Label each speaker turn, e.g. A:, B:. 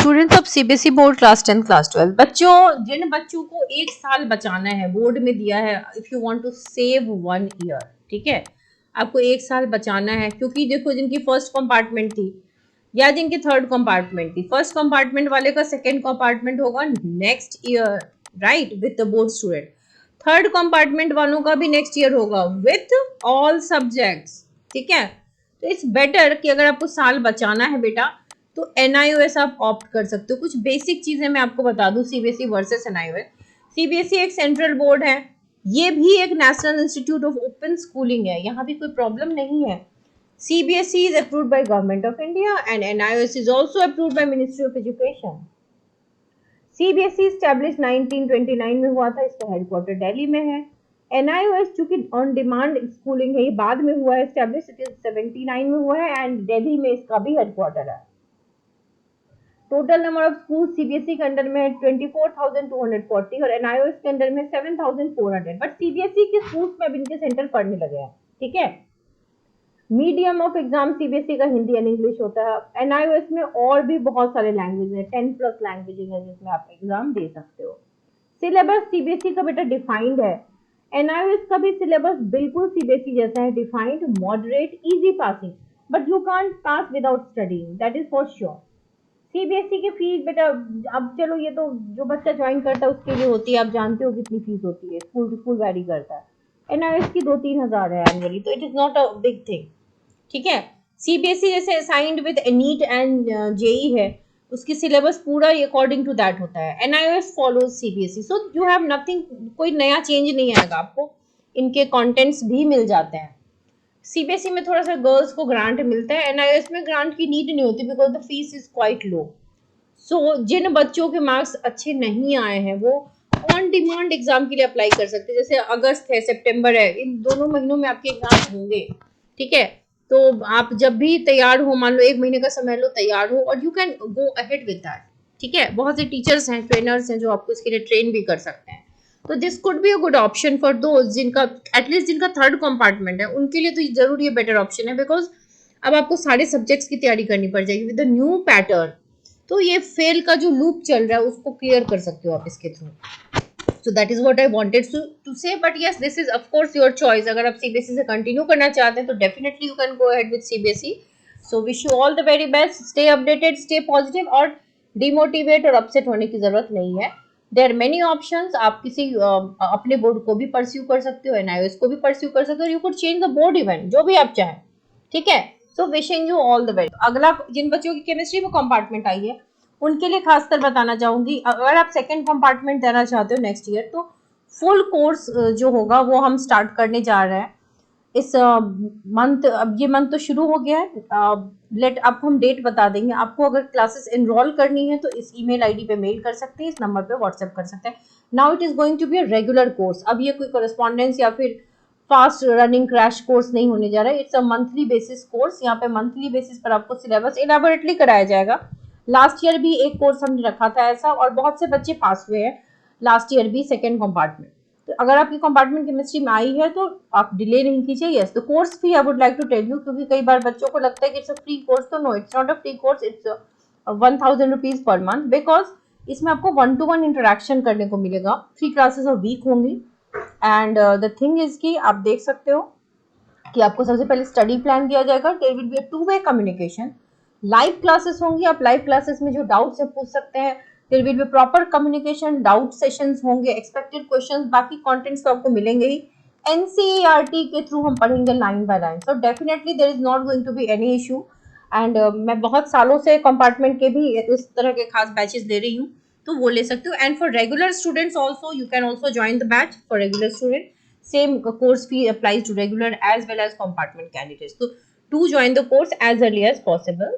A: Students of CBSE board class 10 class 12 जिन बच्चों को एक साल बचाना है, बोर्ड में दिया है if you want to save 1 year, ठीक है, आपको एक साल बचाना है। क्योंकि देखो, जिनकी फर्स्ट कंपार्टमेंट थी या जिनकी थर्ड कंपार्टमेंट थी, फर्स्ट कंपार्टमेंट वाले का सेकेंड कंपार्टमेंट होगा next year, right, with the board student. Third compartment वालों का भी नेक्स्ट ईयर होगा विथ ऑल सब्जेक्ट्स, ठीक है। तो इट्स बेटर कि अगर आपको साल बचाना है बेटा, तो एनआईओएस आप ऑप्ट कर सकते हो। कुछ बेसिक चीजें मैं आपको बता दूं, सीबीएसई वर्सेस एनआईओएस। सीबीएसई एक सेंट्रल बोर्ड है, ये भी एक national institute of open schooling है, यहाँ भी कोई प्रॉब्लम नहीं है। CBSE is approved by government of India and NIOS is also approved by ministry of education. CBSE establish 1929 में हुआ था, इसका हेडक्वार्टर दिल्ली में है। एनआईओएस चूंकि ऑन डिमांड स्कूलिंग है, ये बाद में हुआ है स्टैब्लिश, इट इज 79 में हुआ है एंड दिल्ली में इसका भी हेडक्वार्टर है। Total number of school CBSE के अंडर में 24,240 और एनआईओएस के अंडर में 7,400। बट सीबीएसई के स्कूल्स में अब इनके सेंटर पढ़ने लगे हैं, ठीक है। मीडियम ऑफ एग्जाम सीबीएसई का हिंदी एंड इंग्लिश होता है। एनआईओएस में और भी बहुत सारे लैंग्वेज है, 10+ लैंग्वेजेस है जिसमें आप एग्जाम दे सकते हो। सिलेबस सीबीएसई का बेटा डिफाइंड है, एनआईओएस का भी सिलेबस बिल्कुल सीबीएसई जैसा है, defined, moderate, easy passing, but you can't pass without studying, that is for sure. CBSE की फीस बेटा, अब चलो ये तो जो बच्चा ज्वाइन करता है उसके लिए होती है, आप जानते हो कितनी फीस होती है, स्कूल टू स्कूल वैरी करता है। एनआईओएस की 2-3 हजार है एनुअली, तो it is not a big thing, ठीक है। सीबीएसई जैसे assigned with NEET and JEE है, उसकी सिलेबस पूरा अकॉर्डिंग टू दैट होता है। NIOS follows CBSE, so you have nothing, कोई नया चेंज नहीं आएगा आपको, इनके कंटेंट्स भी मिल जाते हैं। सीबीएसई में थोड़ा सा गर्ल्स को ग्रांट मिलता है, एनआईओएस में ग्रांट की नीड नहीं होती because the fees is quite low. So जिन बच्चों के मार्क्स अच्छे नहीं आए हैं वो ऑन डिमांड एग्जाम के लिए अप्लाई कर सकते हैं। जैसे अगस्त है, सितंबर है, इन दोनों महीनों में आपके एग्जाम होंगे, ठीक है। तो आप जब भी तैयार हो, मान लो 1 महीने का समय लो, तैयार हो, और you can go ahead with that, ठीक है। बहुत से टीचर्स हैं, ट्रेनर्स हैं जो आपको इसके लिए ट्रेन भी कर सकते हैं। तो this could be a good option for those जिनका एटलीस्ट जिनका थर्ड कंपार्टमेंट है, उनके लिए तो जरूर ये बेटर ऑप्शन है, बिकॉज अब आपको सारे सब्जेक्ट्स की तैयारी करनी पड़ जाएगी विद द न्यू पैटर्न। तो ये फेल का जो लूप चल रहा है उसको क्लियर कर सकते हो आप इसके थ्रू। So that is what I wanted to say, but yes, this is of course your choice. अगर आप सीबीएसई से कंटिन्यू करना चाहते हैं तो definitely you can go ahead with CBSE. So wish you all the very best, stay updated, stay positive, और demotivate और upset होने की जरूरत नहीं है। देयर आर मेनी ऑप्शंस, आप किसी अपने बोर्ड को भी परस्यू कर सकते हो, एनआईओएस को भी परस्यू कर सकते हो, you could change the board even, जो भी आप चाहें, ठीक है। So wishing you all the best. अगला, जिन बच्चों की केमिस्ट्री में कंपार्टमेंट आई है उनके लिए खासकर बताना चाहूंगी, अगर आप सेकंड कंपार्टमेंट देना चाहते हो नेक्स्ट ईयर, तो फुल कोर्स जो होगा वो हम स्टार्ट करने जा रहे हैं इस मंथ। अब ये मंथ तो शुरू हो गया है, लेट आपको हम डेट बता देंगे। आपको अगर क्लासेस एनरोल करनी है तो इस ईमेल आईडी पे मेल कर सकते हैं, इस नंबर पे व्हाट्सएप कर सकते हैं। Now it is going to be a regular course, अब ये कोई करस्पॉन्डेंस या फिर फास्ट रनिंग क्रैश कोर्स नहीं होने जा रहा है, it's a monthly basis course. यहाँ पे मंथली बेसिस पर आपको सिलेबस इलेबोरेटली कराया जाएगा। लास्ट ईयर भी एक कोर्स हमने रखा था ऐसा, और बहुत से बच्चे पास हुए हैं लास्ट ईयर भी सेकेंड कंपार्टमेंट। तो अगर आपकी कंपार्टमेंट केमिस्ट्री में आई है तो आप डिले नहीं कीजिए। Yes, the course fee I would like to tell you, क्योंकि कई बार बच्चों को लगता है कि इट्स अ फ्री कोर्स, तो no, it's not a free course, it's 1000 rupees per month, because इसमें आपको 1-to-1 इंटरेक्शन करने को मिलेगा। 3 क्लासेस अ वीक होंगी एंड द थिंग इज कि आप देख सकते हो कि आपको सबसे पहले स्टडी प्लान दिया जाएगा, there will be a two way communication, live classes होंगी, आप लाइव क्लासेस में जो डाउट्स है पूछ सकते हैं, there will be proper communication, doubt sessions होंगे, एक्सपेक्टेड क्वेश्चंस, बाकी कंटेंट्स तो आपको मिलेंगे ही। एनसीईआरटी के थ्रू हम पढ़ेंगे line by line, so definitely there is not going to be any issue. And मैं बहुत सालों से कंपार्टमेंट के भी इस तरह के खास बैचेस दे रही हूँ, तो वो ले सकते हो। And for regular students also you can also join the batch for regular student, same course fee applies to regular as well as compartment candidates, so do join the course as early as possible.